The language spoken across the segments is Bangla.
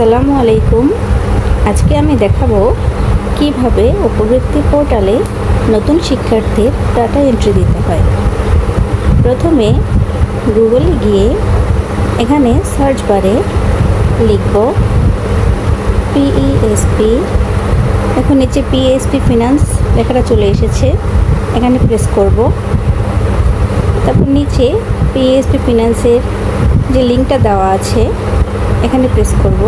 আসসালামু আলাইকুম। আজকে আমি দেখাবো কিভাবে উপবৃত্তি পোর্টালে নতুন শিক্ষার্থীর ডাটা এন্ট্রি দিতে হয়। প্রথমে গুগলে গিয়ে এখানে সার্চ বারে লিখব পিইএসপি। এখন নিচে পিইএসপি ফিনান্স লেখাটা চলে এসেছে, এখানে প্রেস করব। তারপর নিচে পিইএসপি ফিনান্সের যে লিঙ্কটা দেওয়া আছে এখানে প্রেস করব।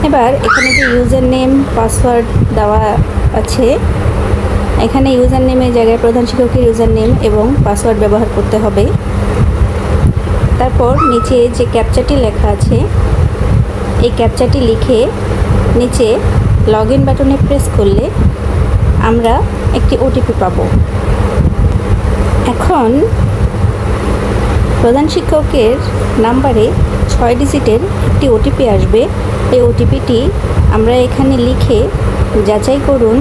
এবার এখানে যে ইউজার নেম পাসওয়ার্ড দেওয়া আছে, এখানে ইউজার নেমের জায়গায় প্রধান শিক্ষকের ইউজার নেম এবং পাসওয়ার্ড ব্যবহার করতে হবে। তারপর নিচে যে ক্যাপচাটি লেখা আছে এই ক্যাপচাটি লিখে নিচে লগ ইন বাটনে প্রেস করলে আমরা একটি ওটিপি পাব। এখন প্রধান শিক্ষকের নাম্বারে 6 ডিজিটের একটি ওটিপি আসবে। এই ওটিপিটি আমরা এখানে লিখে যাচাই করুন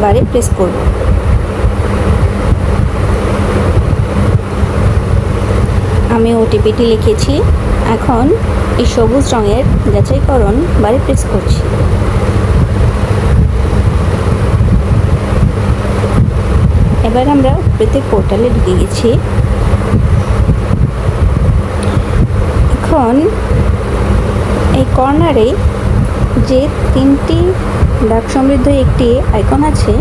বারে প্রেস করব। আমি ওটিপিটি লিখেছি, এখন এই সবুজ রঙের যাচাইকরণ বারে প্রেস করছি। এবার আমরা উপবৃত্তি পোর্টালে ঢুকে গেছি। এখন এই কর্নারে যে 3টি দাগ সমৃদ্ধ একটি আইকন আছে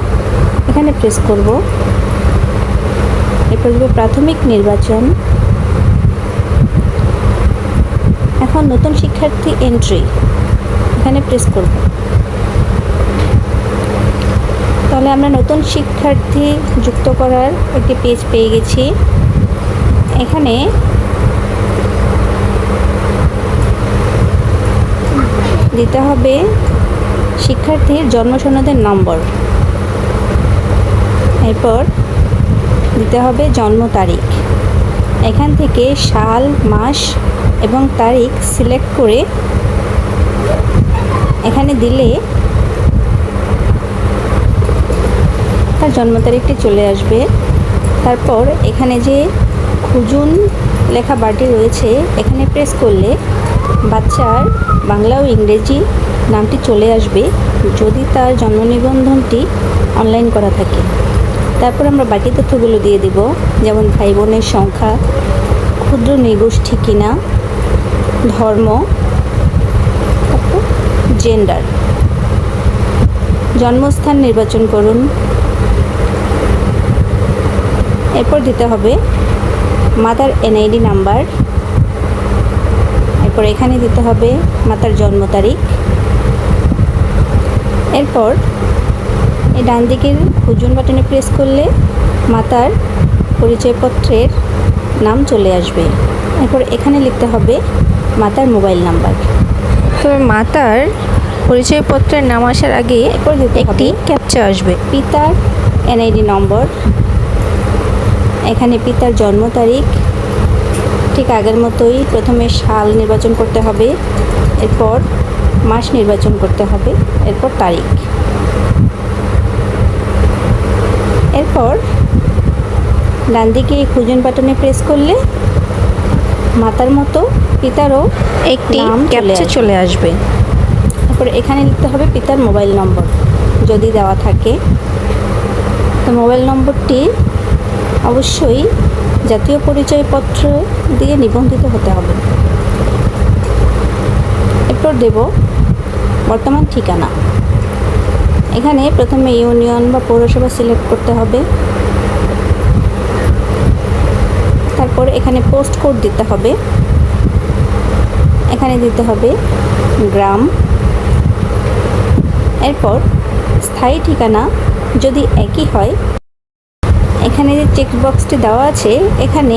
এখানে প্রেস করব। এরপর দেব প্রাথমিক নির্বাচন। এখন নতুন শিক্ষার্থী এন্ট্রি এখানে প্রেস করব। তাহলে আমরা নতুন শিক্ষার্থী যুক্ত করার একটি পেজ পেয়ে গেছি। এখানে দিতে হবে শিক্ষার্থীর জন্ম সনদের নম্বর, এরপর দিতে হবে জন্ম তারিখ। এখান থেকে সাল, মাস এবং তারিখ সিলেক্ট করে এখানে দিলে তার জন্ম তারিখটি চলে আসবে। তারপর এখানে যে খুঁজুন লেখা বারটি রয়েছে এখানে প্রেস করলে বাচ্চার বাংলা ও ইংরেজি নামটি চলে আসবে যদি তার জন্ম নিবন্ধনটি অনলাইন করা থাকে। তারপর আমরা বাকি তথ্যগুলো দিয়ে দিব, যেমন ভাই বোনের সংখ্যা, ক্ষুদ্র নৃগোষ্ঠী কিনা, ধর্ম, তারপর জেন্ডার। জন্মস্থান নির্বাচন করুন। এরপর দিতে হবে মাতার এনআইডি নাম্বার। এরপর এখানে দিতে হবে মাতার জন্ম তারিখ। এরপর এই ডান দিকের খুঁজুন বাটনে প্রেস করলে মাতার পরিচয়পত্রের নাম চলে আসবে। এরপর এখানে লিখতে হবে মাতার মোবাইল নাম্বার। তবে মাতার পরিচয়পত্রের নাম আসার আগে এরপর একটি ক্যাপচা আসবে। পিতার এনআইডি নম্বর, এখানে পিতার জন্ম তারিখ ঠিক আগের মতোই প্রথমে সাল নির্বাচন করতে হবে, এরপর মাস নির্বাচন করতে হবে, এরপর তারিখ। এরপর ডান দিকে খুঁজুন বাটনে প্রেস করলে মাতার মতো পিতারও একটি ক্যাপচা চলে আসবে। তারপর এখানে লিখতে হবে পিতার মোবাইল নম্বর যদি দেওয়া থাকে। তো মোবাইল নম্বরটি অবশ্যই জাতীয় পরিচয়পত্র দিয়ে নিবন্ধিত হতে হবে। এরপর দেব বর্তমান ঠিকানা। এখানে প্রথমে ইউনিয়ন বা পৌরসভা সিলেক্ট করতে হবে। তারপর এখানে পোস্ট কোড দিতে হবে। এখানে দিতে হবে গ্রাম। এরপর স্থায়ী ঠিকানা যদি একই হয়, এখানে যে চেক বক্সটি দেওয়া আছে এখানে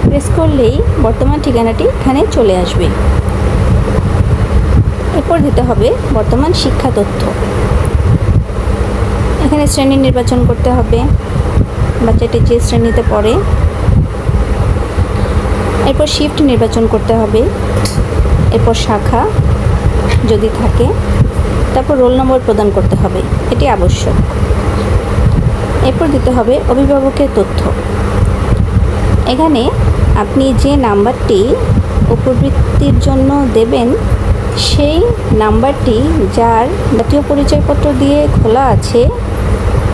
প্রেস করলেই বর্তমান ঠিকানাটি এখানে চলে আসবে। এরপর দিতে হবে বর্তমান শিক্ষা তথ্য। এখানে শ্রেণী নির্বাচন করতে হবে, বাচ্চাটি যে শ্রেণীতে পড়ে। এরপর শিফট নির্বাচন করতে হবে, এরপর শাখা যদি থাকে, তারপর রোল নম্বর প্রদান করতে হবে, এটি আবশ্যক। এরপর দিতে হবে অভিভাবকের তথ্য। এখানে আপনি যে নাম্বারটি উপবৃত্তির জন্য দেবেন সেই নাম্বারটি যার জাতীয় পরিচয়পত্র দিয়ে খোলা আছে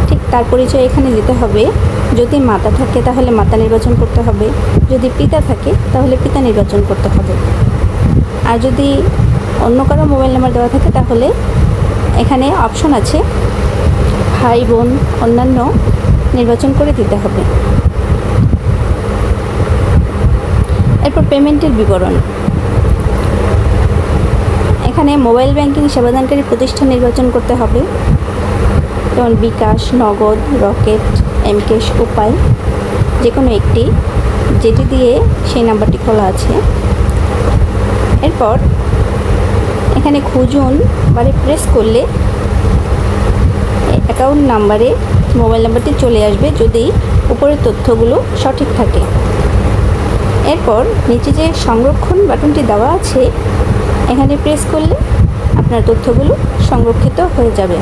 ঠিক তার পরিচয় এখানে দিতে হবে। যদি মাতা থাকে তাহলে মাতা নির্বাচন করতে হবে, যদি পিতা থাকে তাহলে পিতা নির্বাচন করতে হবে। আর যদি অন্য কারো মোবাইল নাম্বার দেওয়া থাকে তাহলে এখানে অপশন আছে ভাই বোন অন্যান্য নির্বাচন করে দিতে হবে। এরপর পেমেন্টের বিবরণ। এখানে মোবাইল ব্যাংকিং সেবাদানকারী প্রতিষ্ঠান নির্বাচন করতে হবে, যেমন বিকাশ, নগদ, রকেট, এমকেশ, উপায়, যে কোনো একটি যেটি দিয়ে সেই নাম্বারটি খোলা আছে। এরপর এখানে খুঁজুন বারে প্রেস করলে অ্যাকাউন্ট নাম্বারে মোবাইল নাম্বারটি চলে আসবে যদি উপরের তথ্যগুলো সঠিক থাকে। এরপর নিচে যে সংরক্ষণ বাটনটি দেওয়া আছে এখানে প্রেস করলে আপনার তথ্যগুলো সংরক্ষিত হয়ে যাবে।